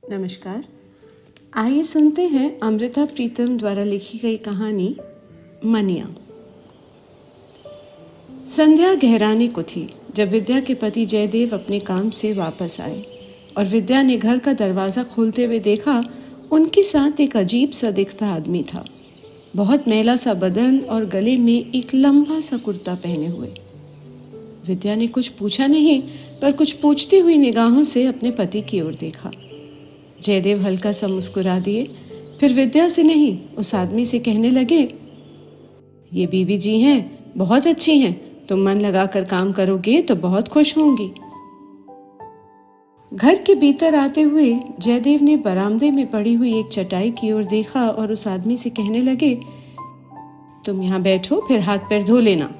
नमस्कार। आइए सुनते हैं अमृता प्रीतम द्वारा लिखी गई कहानी मनिया। संध्या गहराने को थी जब विद्या के पति जयदेव अपने काम से वापस आए और विद्या ने घर का दरवाज़ा खोलते हुए देखा उनके साथ एक अजीब सा दिखता आदमी था। बहुत मैला सा बदन और गले में एक लंबा सा कुर्ता पहने हुए। विद्या ने कुछ पूछा नहीं, पर कुछ पूछती हुई निगाहों से अपने पति की ओर देखा। जयदेव हल्का सा मुस्कुरा दिए, फिर विद्या से नहीं उस आदमी से कहने लगे, ये बीबी जी हैं, बहुत अच्छी हैं, तुम मन लगाकर काम करोगे तो बहुत खुश होंगी। घर के भीतर आते हुए जयदेव ने बरामदे में पड़ी हुई एक चटाई की ओर देखा और उस आदमी से कहने लगे, तुम यहाँ बैठो, फिर हाथ पैर धो लेना।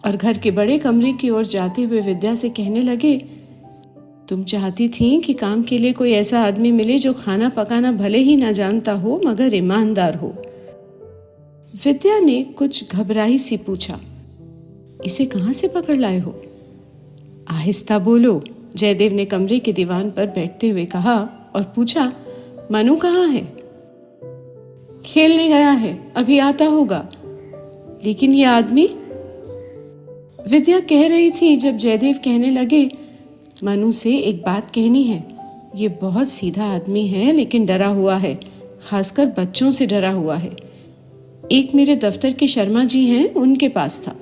और घर के बड़े कमरे की ओर जाते हुए विद्या से कहने लगे, तुम चाहती थी कि काम के लिए कोई ऐसा आदमी मिले जो खाना पकाना भले ही ना जानता हो मगर ईमानदार हो। विद्या ने कुछ घबराई सी पूछा, इसे कहाँ से पकड़ लाए हो? आहिस्ता बोलो, जयदेव ने कमरे के दीवान पर बैठते हुए कहा और पूछा, मनु कहाँ है? खेलने गया है, अभी आता होगा। लेकिन ये आदमी? विद्या कह रही थी जब जयदेव कहने लगे, मनु से एक बात कहनी है। ये बहुत सीधा आदमी है लेकिन डरा हुआ है, खासकर बच्चों से डरा हुआ है। एक मेरे दफ्तर के शर्मा जी हैं, उनके पास था।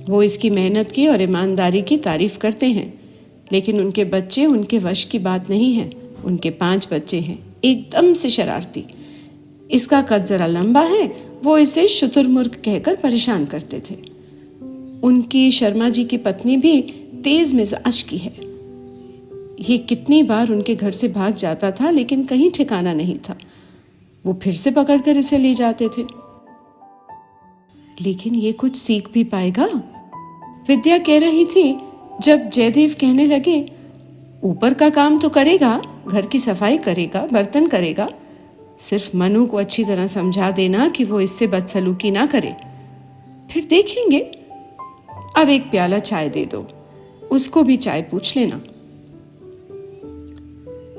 वो इसकी मेहनत की और ईमानदारी की तारीफ करते हैं, लेकिन उनके बच्चे उनके वश की बात नहीं है। उनके 5 बच्चे हैं, एकदम से शरारती। इसका कद जरा लंबा है, वो इसे शुतुरमुर्ग कहकर परेशान करते थे। उनकी शर्मा जी की पत्नी भी तेज मिजाज की है। ये कितनी बार उनके घर से भाग जाता था लेकिन कहीं ठिकाना नहीं था। वो फिर से पकड़कर इसे ले जाते थे। लेकिन ये कुछ सीख भी पाएगा, विद्या कह रही थी जब जयदेव कहने लगे, ऊपर का काम तो करेगा, घर की सफाई करेगा, बर्तन करेगा। सिर्फ मनु को अच्छी तरह समझा देना कि वो इससे बदसलूकी ना करे, फिर देखेंगे। अब एक प्याला चाय दे दो, उसको भी चाय पूछ लेना।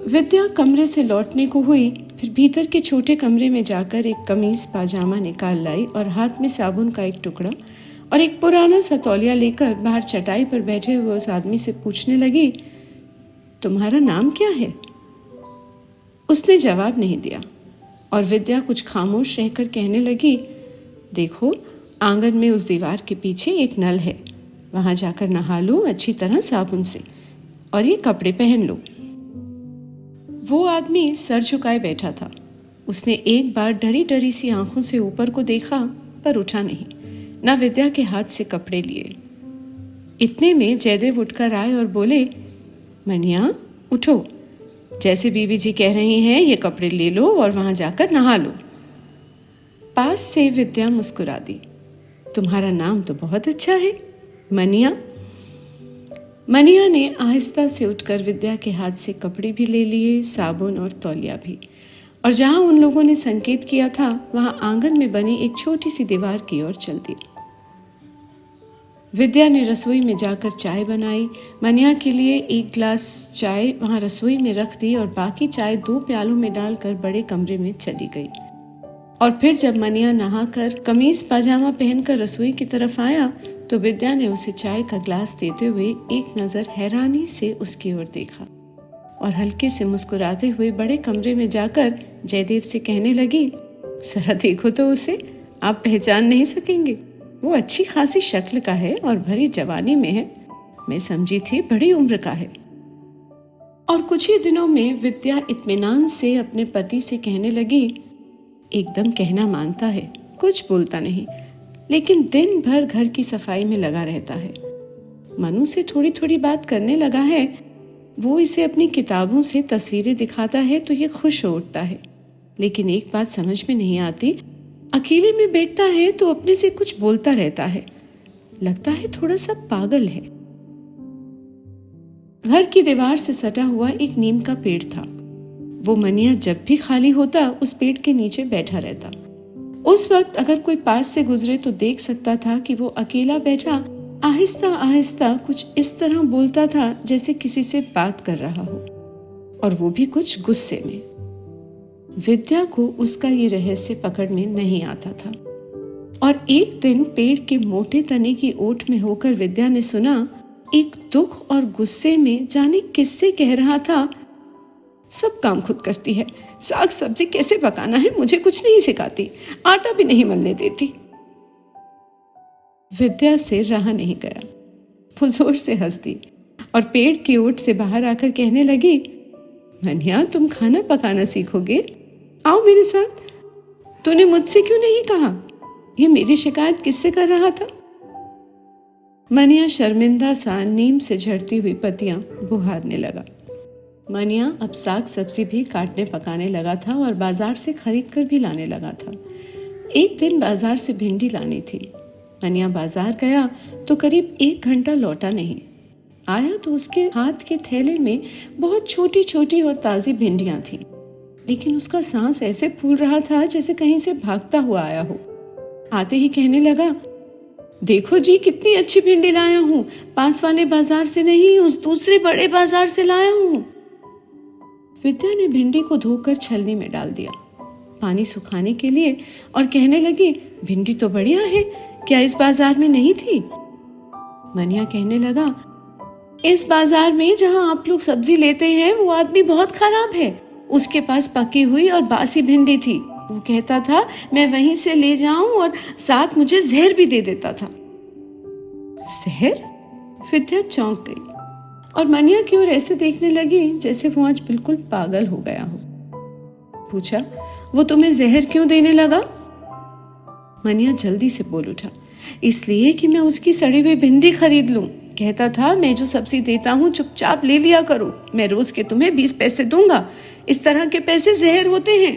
विद्या कमरे से लौटने को हुई, फिर भीतर के छोटे कमरे में जाकर एक कमीज पाजामा निकाल लाई और हाथ में साबुन का एक टुकड़ा और एक पुराना सा तौलिया लेकर बाहर चटाई पर बैठे हुए उस आदमी से पूछने लगी, तुम्हारा नाम क्या है? उसने जवाब नहीं दिया और विद्या कुछ खामोश रहकर कहने लगी, देखो, आंगन में उस दीवार के पीछे एक नल है, वहां जाकर नहा लो अच्छी तरह साबुन से और ये कपड़े पहन लो। वो आदमी सर झुकाए बैठा था। उसने एक बार डरी डरी सी आंखों से ऊपर को देखा, पर उठा नहीं, ना विद्या के हाथ से कपड़े लिए। इतने में जयदेव उठकर आए और बोले, मनिया उठो, जैसे बीबी जी कह रही हैं ये कपड़े ले लो और वहां जाकर नहा लो। पास से विद्या मुस्कुरा दी, तुम्हारा नाम तो बहुत अच्छा है, मनिया। मनिया ने आहिस्ता से उठकर विद्या के हाथ से कपड़े भी ले लिए, साबुन और तौलिया भी, और जहां उन लोगों ने संकेत किया था वहां आंगन में बनी एक छोटी सी दीवार की ओर चल दी। विद्या ने रसोई में जाकर चाय बनाई। मनिया के लिए एक गिलास चाय वहां रसोई में रख दी और बाकी चाय 2 प्यालों में डालकर बड़े कमरे में चली गई। और फिर जब मनिया नहाकर कमीज पाजामा पहनकर रसोई की तरफ आया तो विद्या ने उसे चाय का ग्लास देते हुए एक नजर हैरानी से उसकी ओर देखा और हल्के से मुस्कुराते हुए बड़े कमरे में जाकर जयदेव से कहने लगी, जरा देखो तो उसे, आप पहचान नहीं सकेंगे। वो अच्छी खासी शक्ल का है और भरी जवानी में है। मैं समझी थी बड़ी उम्र का है। और कुछ ही दिनों में विद्या इत्मीनान से अपने पति से कहने लगी, एकदम कहना मानता है, कुछ बोलता नहीं, लेकिन दिन भर घर की सफाई में लगा रहता है। मनु से थोड़ी थोड़ी बात करने लगा है। वो इसे अपनी किताबों से तस्वीरें दिखाता है तो ये खुश हो उठता है, लेकिन एक बात समझ में नहीं आती, अकेले में बैठता है तो अपने से कुछ बोलता रहता है, लगता है थोड़ा सा पागल है। घर की दीवार से सटा हुआ एक नीम का पेड़ था। वो मनिया जब भी खाली होता उस पेड़ के नीचे बैठा रहता। उस वक्त अगर कोई पास से गुजरे तो देख सकता था कि वो अकेला बैठा आहिस्ता आहिस्ता कुछ इस तरह बोलता था जैसे किसी से बात कर रहा हो। और वो भी कुछ गुस्से में। विद्या को उसका ये रहस्य पकड़ में नहीं आता था और एक दिन पेड़ के मोटे तने की ओट में होकर विद्या ने सुना, एक दुख और गुस्से में जाने किससे कह रहा था, सब काम खुद करती है, साग सब्जी कैसे पकाना है मुझे कुछ नहीं सिखाती, आटा भी नहीं मलने देती। विद्या से रहा नहीं गया, वो जोर से हंस दी और पेड़ की ओट से बाहर आकर कहने लगी, मनिया तुम खाना पकाना सीखोगे, आओ मेरे साथ। तूने मुझसे क्यों नहीं कहा? ये मेरी शिकायत किससे कर रहा था? मनिया शर्मिंदा सा नीम से झड़ती हुई पत्तियां बुहारने लगा। मनिया अब साग सब्जी भी काटने पकाने लगा था और बाजार से खरीद कर भी लाने लगा था। एक दिन बाजार से भिंडी लानी थी। मनिया बाजार गया तो करीब 1 घंटा लौटा नहीं। आया तो उसके हाथ के थैले में बहुत छोटी छोटी और ताज़ी भिंडियां थी, लेकिन उसका सांस ऐसे फूल रहा था जैसे कहीं से भागता हुआ आया हो। आते ही कहने लगा, देखो जी कितनी अच्छी भिंडी लाया हूँ, पास वाले बाजार से नहीं, उस दूसरे बड़े बाजार से लाया हूँ। विद्या ने भिंडी को धोकर छलनी में डाल दिया पानी सुखाने के लिए और कहने लगी, भिंडी तो बढ़िया है, क्या इस बाजार में नहीं थी? मनिया कहने लगा, इस बाजार में जहाँ आप लोग सब्जी लेते हैं वो आदमी बहुत खराब है, उसके पास पकी हुई और बासी भिंडी थी। वो कहता था मैं वहीं से ले जाऊं और साथ मुझे जहर भी दे देता था। जहर? विद्या चौंक गई और मनिया की ओर ऐसे देखने लगी जैसे वो आज बिल्कुल पागल हो गया हो। पूछा, वो तुम्हें जहर क्यों देने लगा? मनिया जल्दी से बोल उठा, इसलिए कि मैं उसकी सड़ी हुई भिंडी खरीद लूं। कहता था मैं जो सब्जी देता हूँ चुपचाप ले लिया करो, मैं रोज के तुम्हें 20 पैसे दूंगा, इस तरह के पैसे जहर होते हैं।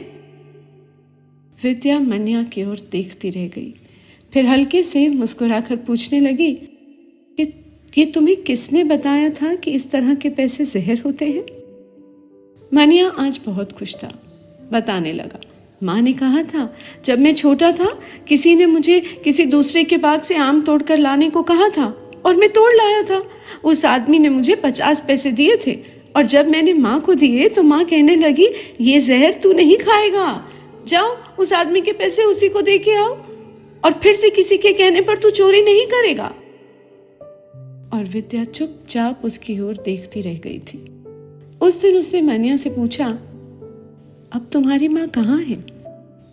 विद्या मनिया की ओर देखती रह गई, फिर हल्के से मुस्कुराकर पूछने लगी कि ये तुम्हें किसने बताया था कि इस तरह के पैसे जहर होते हैं? मनिया आज बहुत खुश था, बताने लगा, माँ ने कहा था जब मैं छोटा था किसी ने मुझे किसी दूसरे के बाग से आम तोड़कर लाने को कहा था और मैं तोड़ लाया था। उस आदमी ने मुझे 50 पैसे दिए थे और जब मैंने माँ को दिए तो माँ कहने लगी, ये जहर तू नहीं खाएगा, जाओ उस आदमी के पैसे उसी को दे के आओ और फिर से किसी के कहने पर तू चोरी नहीं करेगा। और विद्या चुपचाप उसकी ओर देखती रह गई थी। उस दिन उसने मनिया से पूछा, अब तुम्हारी माँ कहाँ है?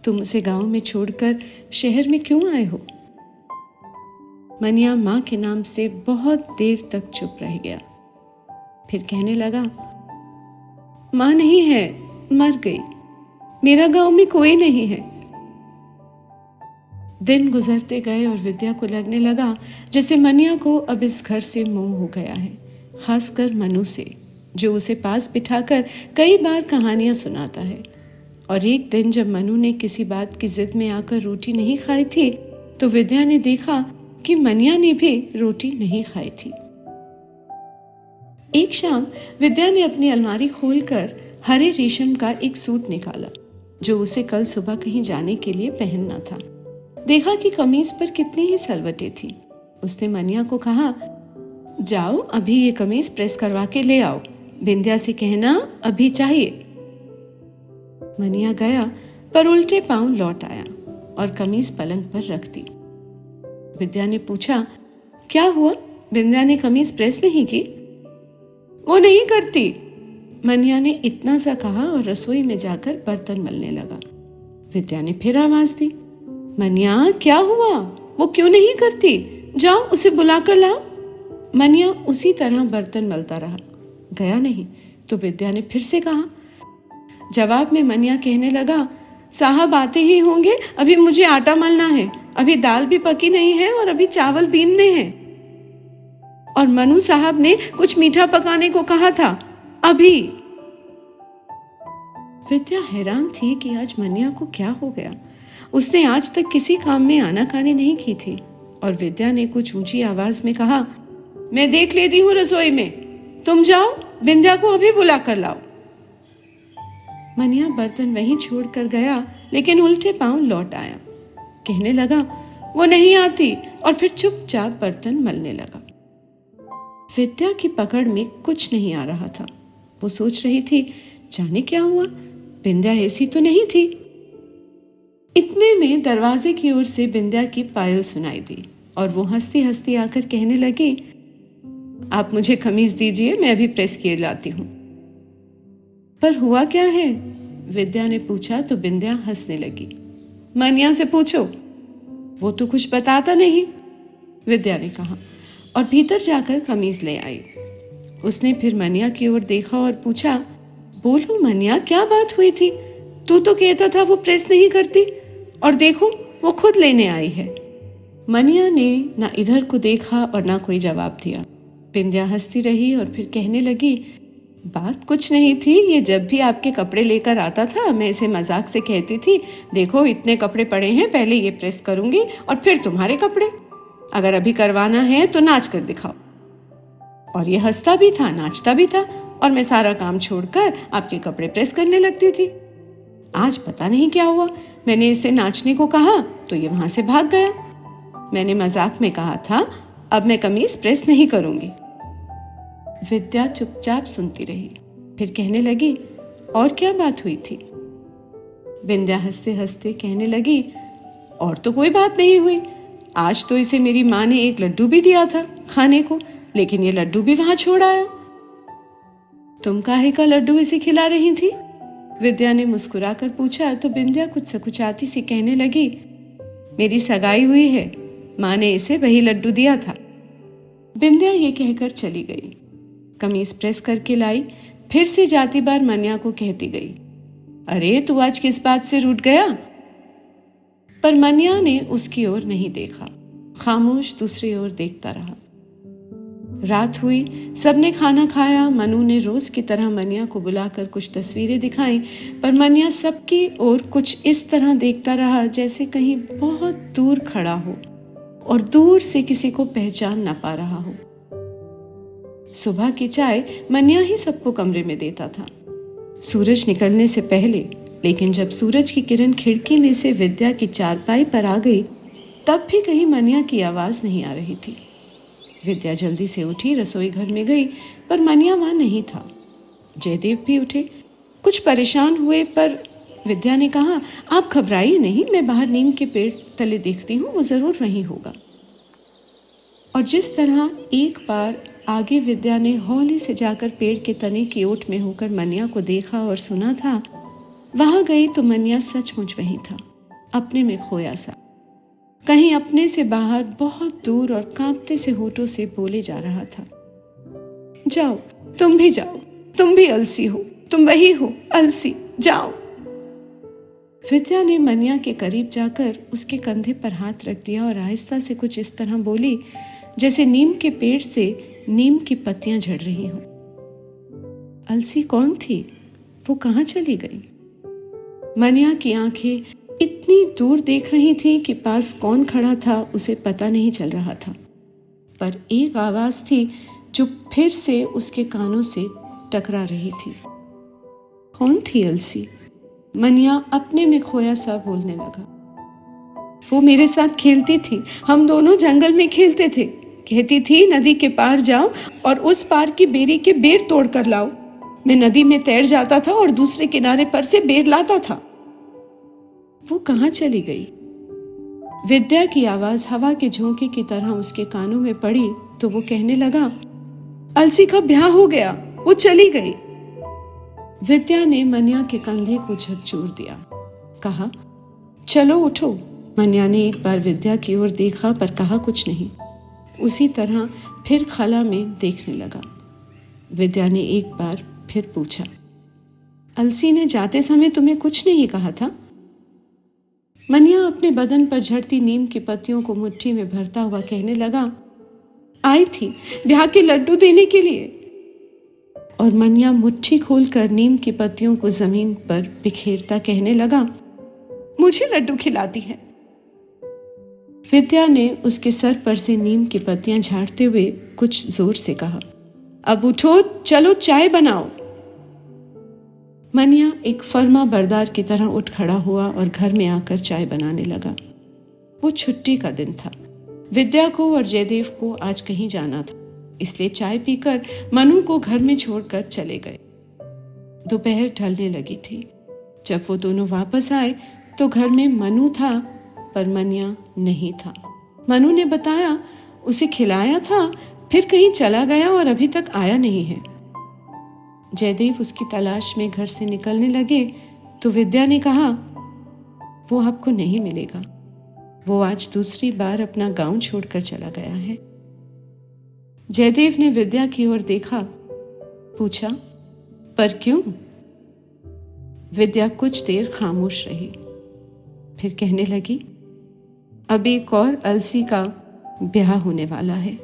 तुम उसे गांव में छोड़कर शहर में क्यों आए हो? मनिया माँ के नाम से बहुत देर तक चुप रह गया, फिर कहने लगा, माँ नहीं है, मर गई, मेरा गांव में कोई नहीं है। दिन गुजरते गए और विद्या को लगने लगा जैसे मनिया को अब इस घर से मोह हो गया है, खासकर मनु से, जो उसे पास बिठाकर कई बार कहानियां सुनाता है। और एक दिन जब मनु ने किसी बात की जिद में आकर रोटी नहीं खाई थी तो विद्या ने देखा कि मनिया ने भी रोटी नहीं खाई थी। एक शाम विद्या ने अपनी अलमारी खोलकर हरे रेशम का एक सूट निकाला जो उसे कल सुबह कहीं जाने के लिए पहनना था। देखा कि कमीज पर कितनी ही सलवटें थीं। उसने मनिया को कहा, जाओ अभी ये कमीज प्रेस करवा के ले आओ, बिंदिया से कहना अभी चाहिए। मनिया गया पर उल्टे पांव लौट आया और कमीज पलंग पर रख दी। विद्या ने पूछा, क्या हुआ, बिंदिया ने कमीज प्रेस नहीं की? वो नहीं करती। मनिया ने इतना सा कहा और रसोई में जाकर बर्तन मलने लगा। विद्या ने फिर आवाज दी, मनिया क्या हुआ, वो क्यों नहीं करती, जाओ उसे बुलाकर लाओ। मनिया उसी तरह बर्तन मलता रहा, गया नहीं। तो विद्या ने फिर से कहा। जवाब में मनिया कहने लगा, साहब आते ही होंगे, अभी मुझे आटा मलना है, अभी दाल भी पकी नहीं है और अभी चावल बीनने हैं, और मनु साहब ने कुछ मीठा पकाने को कहा था अभी। विद्या हैरान थी कि आज मनिया को क्या हो गया। उसने आज तक किसी काम में आनाकानी नहीं की थी। और विद्या ने कुछ ऊंची आवाज में कहा, मैं देख लेती हूँ रसोई में, तुम जाओ बिंदिया को अभी बुला कर लाओ। मनिया बर्तन वहीं छोड़कर गया, लेकिन उल्टे पांव लौट आया। कहने लगा, वो नहीं आती, और फिर चुपचाप बर्तन मलने लगा। विद्या की पकड़ में कुछ नहीं आ रहा था। वो सोच रही थी, जाने क्या हुआ, बिंद्या ऐसी तो नहीं थी। इतने में दरवाजे की ओर से बिंद्या की पायल सुनाई दी और वो हंसती हंसती आकर कहने लगी, आप मुझे कमीज दीजिए, मैं अभी प्रेस किए लाती हूँ। पर हुआ क्या है, विद्या ने पूछा तो बिंद्या हंसने लगी। मनिया से पूछो, वो तो कुछ बताता नहीं, विद्या ने कहा और भीतर जाकर कमीज ले आई। उसने फिर मनिया की ओर देखा और पूछा, बोलो मनिया, क्या बात हुई थी? तू तो कहता था वो प्रेस नहीं करती, और देखो वो खुद लेने आई है। मनिया ने ना इधर को देखा और ना कोई जवाब दिया। बिंद्या हंसती रही और फिर कहने लगी, बात कुछ नहीं थी, ये जब भी आपके कपड़े लेकर आता था मैं इसे मजाक से कहती थी, देखो इतने कपड़े पड़े हैं, पहले ये प्रेस करूंगी और फिर तुम्हारे कपड़े, अगर अभी करवाना है तो नाच कर दिखाओ। और ये हंसता भी था, नाचता भी था, और मैं सारा काम छोड़कर आपके कपड़े प्रेस करने लगती थी। आज पता नहीं क्या हुआ, मैंने इसे नाचने को कहा तो ये वहां से भाग गया। मैंने मजाक में कहा था अब मैं कमीज प्रेस नहीं करूंगी। विद्या चुपचाप सुनती रही, फिर कहने लगी, और क्या बात हुई थी? बिंद्या हंसते हंसते कहने लगी, और तो कोई बात नहीं हुई, आज तो इसे मेरी माँ ने एक लड्डू भी दिया था खाने को, लेकिन ये लड्डू भी वहां छोड़ आया। तुम काहे का लड्डू इसे खिला रही थी? विद्या ने मुस्कुराकर पूछा तो बिंद्या कुछ सकुचाती सी कहने लगी, मेरी सगाई हुई है, माँ ने इसे वही लड्डू दिया था। बिंद्या ये कहकर चली गई। कमीज प्रेस करके लाई, फिर से जाती बार मनिया को कहती गई, अरे तू आज किस बात से रूठ गया? पर मनिया ने उसकी ओर नहीं देखा, खामोश दूसरी ओर देखता रहा। रात हुई, सबने खाना खाया। मनु ने रोज की तरह मनिया को बुलाकर कुछ तस्वीरें दिखाई, पर मनिया सबकी ओर कुछ इस तरह देखता रहा जैसे कहीं बहुत दूर खड़ा हो और दूर से किसी को पहचान न पा रहा हो। सुबह की चाय मनिया ही सबको कमरे में देता था, सूरज निकलने से पहले। लेकिन जब सूरज की किरण खिड़की में से विद्या की चारपाई पर आ गई, तब भी कहीं मनिया की आवाज नहीं आ रही थी। विद्या जल्दी से उठी, रसोई घर में गई, पर मनिया वहां नहीं था। जयदेव भी उठे, कुछ परेशान हुए, पर विद्या ने कहा, आप घबराइए नहीं, मैं बाहर नीम के पेड़ तले देखती हूँ, वो जरूर वहीं होगा। और जिस तरह एक बार आगे विद्या ने हौले से जाकर पेड़ के तने की ओट में होकर मनिया को देखा और सुना था, वहां गई तो मनिया सचमुच वहीं था, अपने में खोया सा, कहीं अपने से बाहर बहुत दूर, और कांपते से होठों से बोले जा रहा था, जाओ, तुम भी जाओ, तुम भी अलसी हो, तुम वही हो अलसी, जाओ। विद्या ने मनिया के करीब जाकर उसके कंधे पर हाथ रख दिया और आहिस्ता से कुछ इस तरह बोली जैसे नीम के पेड़ से नीम की पत्तियां झड़ रही हों। अलसी कौन थी? वो कहाँ चली गई? मनिया की आंखें इतनी दूर देख रही थी कि पास कौन खड़ा था उसे पता नहीं चल रहा था, पर एक आवाज थी जो फिर से उसके कानों से टकरा रही थी। कौन थी अलसी? मनिया अपने में खोया सा बोलने लगा, वो मेरे साथ खेलती थी, हम दोनों जंगल में खेलते थे, कहती थी नदी के पार जाओ और उस पार की बेरी के बेर तोड़ कर लाओ। मैं नदी में तैर जाता था और दूसरे किनारे पर से बेर लाता था। वो कहाँ चली गई? विद्या की आवाज हवा के झोंके की तरह उसके कानों में पड़ी तो वो कहने लगा, अलसी का ब्याह हो गया, वो चली गई। विद्या ने मनिया के कंधे को झकझोर दिया, कहा, चलो उठो। मनिया ने एक बार विद्या की ओर देखा पर कहा कुछ नहीं। उसी तरह फिर खला में देखने लगा। विद्या ने एक बार फिर पूछा, अलसी ने जाते समय तुम्हें कुछ नहीं कहा था? मनिया अपने बदन पर झड़ती नीम की पत्तियों को मुट्ठी में भरता हुआ कहने लगा, आई थी ब्याह के लड्डू देने के लिए। और मनिया मुट्ठी खोलकर नीम की पत्तियों को जमीन पर बिखेरता कहने लगा, मुझे लड्डू खिलाती है। विद्या ने उसके सर पर से नीम की पत्तियां झाड़ते हुए कुछ जोर से कहा, अब उठो, चलो चाय बनाओ। मनिया एक फर्मा बरदार की तरह उठ खड़ा हुआ और घर में आकर चाय बनाने लगा। वो छुट्टी का दिन था, विद्या को और जयदेव को आज कहीं जाना था, इसलिए चाय पीकर मनु को घर में छोड़कर चले गए। दोपहर ढलने लगी थी। जब वो दोनों वापस आए तो घर में मनु था, पर मनिया नहीं था। मनु ने बताया उसे खिलाया था, फिर कहीं चला गया और अभी तक आया नहीं है। जयदेव उसकी तलाश में घर से निकलने लगे तो विद्या ने कहा, वो आपको नहीं मिलेगा। वो आज दूसरी बार अपना गांव छोड़कर चला गया है। जयदेव ने विद्या की ओर देखा, पूछा, पर क्यों? विद्या कुछ देर खामोश रही, फिर कहने लगी, अब एक और अलसी का ब्याह होने वाला है।